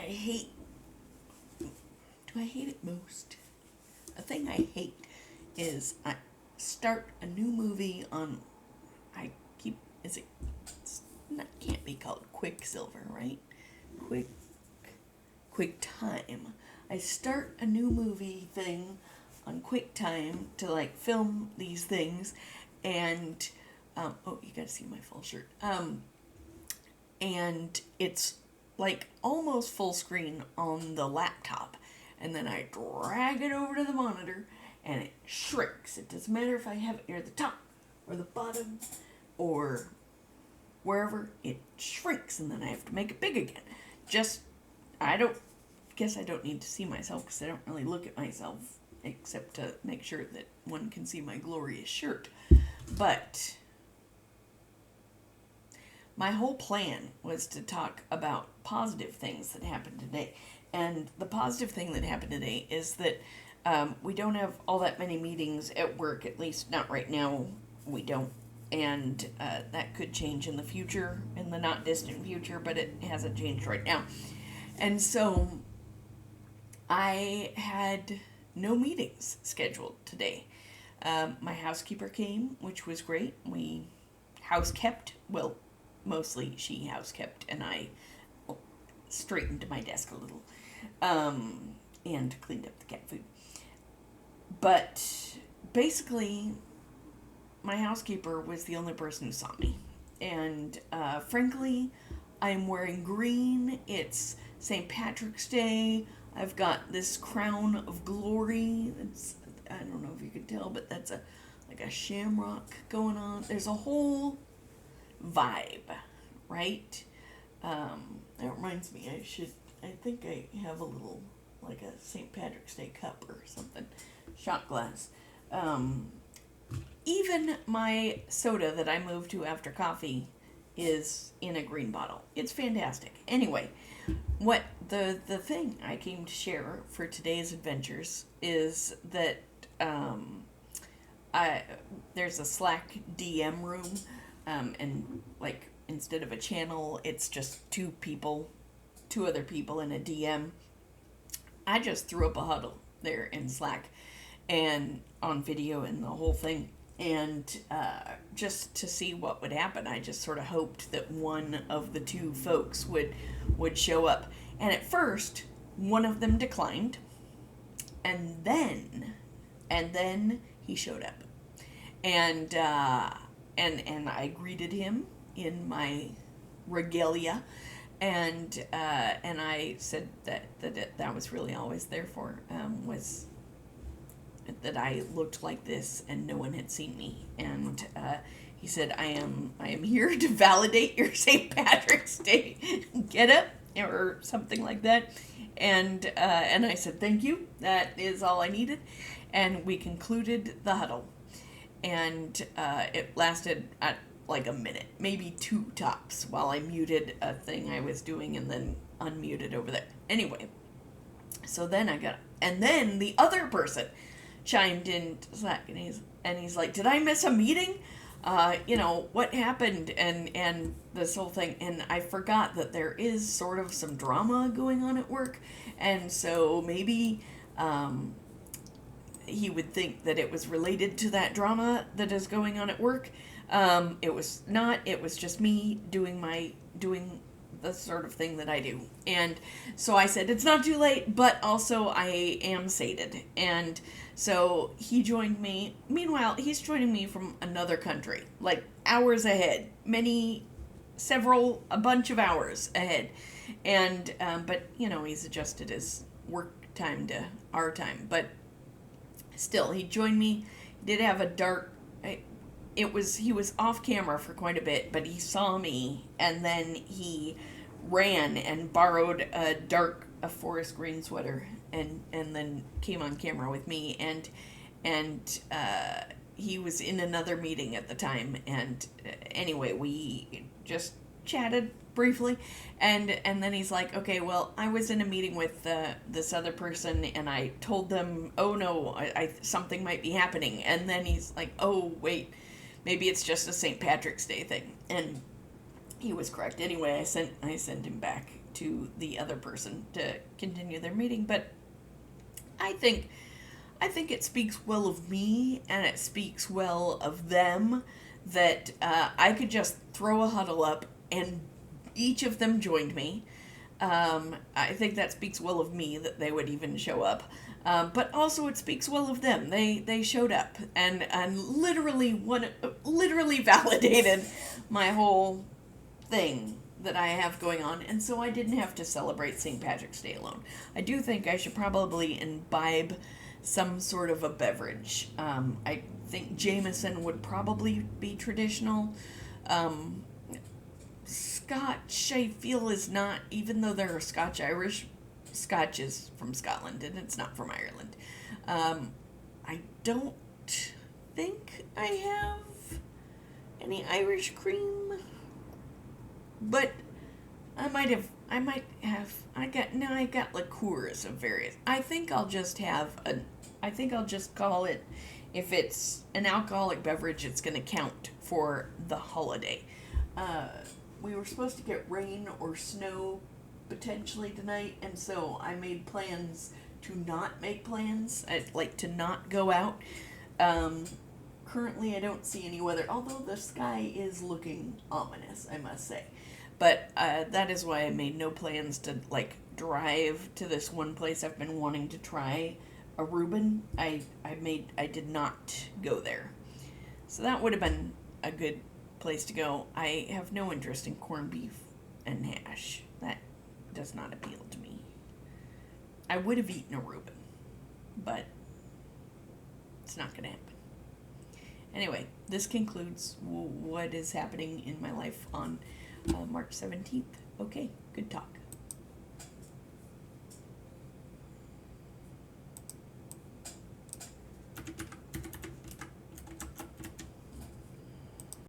hate. Do I hate it most? A thing I hate is I start a new movie on. I keep. Is it? It's not, can't be called Quicksilver, right? QuickTime. I start a new movie thing on QuickTime to like film these things, and oh, you gotta see my full shirt. And it's like almost full screen on the laptop, and then I drag it over to the monitor, and it shrinks. It doesn't matter if I have it near the top or the bottom or wherever, it shrinks, and then I have to make it big again. I guess I don't need to see myself because I don't really look at myself except to make sure that one can see my glorious shirt. But my whole plan was to talk about positive things that happened today. And the positive thing that happened today is that we don't have all that many meetings at work, at least not right now. We don't. And that could change in the future, in the not distant future, but it hasn't changed right now. And so I had no meetings scheduled today. My housekeeper came, which was great. We house kept. Well, mostly she house kept, and I straightened my desk a little and cleaned up the cat food. But basically, my housekeeper was the only person who saw me. And frankly, I'm wearing green. It's St. Patrick's Day. I've got this crown of glory. I don't know if you could tell, but that's like a shamrock going on. There's a whole vibe, right? That reminds me, I think I have a little, like a St. Patrick's Day cup or something, shot glass. Even my soda that I moved to after coffee is in a green bottle. It's fantastic. Anyway, what the thing I came to share for today's adventures is that there's a Slack DM room, and like instead of a channel, it's just two other people in a DM. I just threw up a huddle there in Slack and on video and the whole thing. And just to see what would happen, I just sort of hoped that one of the two folks would show up. And at first, one of them declined, and then he showed up, and I greeted him in my regalia, and I said that was really all I was there for, was that I looked like this and no one had seen me. And he said, I am here to validate your St. Patrick's Day get up, or something like that. And I said, thank you. That is all I needed. And we concluded the huddle. And it lasted like a minute, maybe two tops, while I muted a thing I was doing and then unmuted over there. Anyway, so then and then the other person chimed in Slack, and he's like, did I miss a meeting? What happened? And this whole thing. And I forgot that there is sort of some drama going on at work. And so maybe he would think that it was related to that drama that is going on at work. It was not. It was just me doing the sort of thing that I do. And so I said, it's not too late, but also I am sated. And so he joined me. Meanwhile, he's joining me from another country, like hours ahead, a bunch of hours ahead. And, but, he's adjusted his work time to our time. But still, he joined me. He did have he was off camera for quite a bit, but he saw me, and then he ran and borrowed a forest green sweater, and then came on camera with me, and he was in another meeting at the time, and anyway, we just chatted briefly, and then he's like, okay, well, I was in a meeting with this other person, and I told them, oh no, I something might be happening, and then he's like, oh wait, maybe it's just a St. Patrick's Day thing. And he was correct. Anyway, I sent him back to the other person to continue their meeting. But I think it speaks well of me, and it speaks well of them that I could just throw a huddle up and each of them joined me. I think that speaks well of me that they would even show up. But also it speaks well of them. They showed up and literally validated my whole thing that I have going on, and so I didn't have to celebrate St. Patrick's Day alone. I do think I should probably imbibe some sort of a beverage. I think Jameson would probably be traditional. Scotch, I feel, is not, even though there are Scotch Irish, Scotch is from Scotland and it's not from Ireland. I don't think I have any Irish cream, but I got liqueurs of various. I think I'll just call it, if it's an alcoholic beverage, it's going to count for the holiday. We were supposed to get rain or snow potentially tonight, and so I made plans to not make plans. I'd like to not go out. Currently, I don't see any weather, although the sky is looking ominous, I must say. But that is why I made no plans to drive to this one place I've been wanting to try a Reuben. I did not go there, so that would have been a good place to go. I have no interest in corned beef and hash. That does not appeal to me. I would have eaten a Reuben, but it's not going to happen. Anyway, this concludes what is happening in my life on March 17th. Okay, good talk.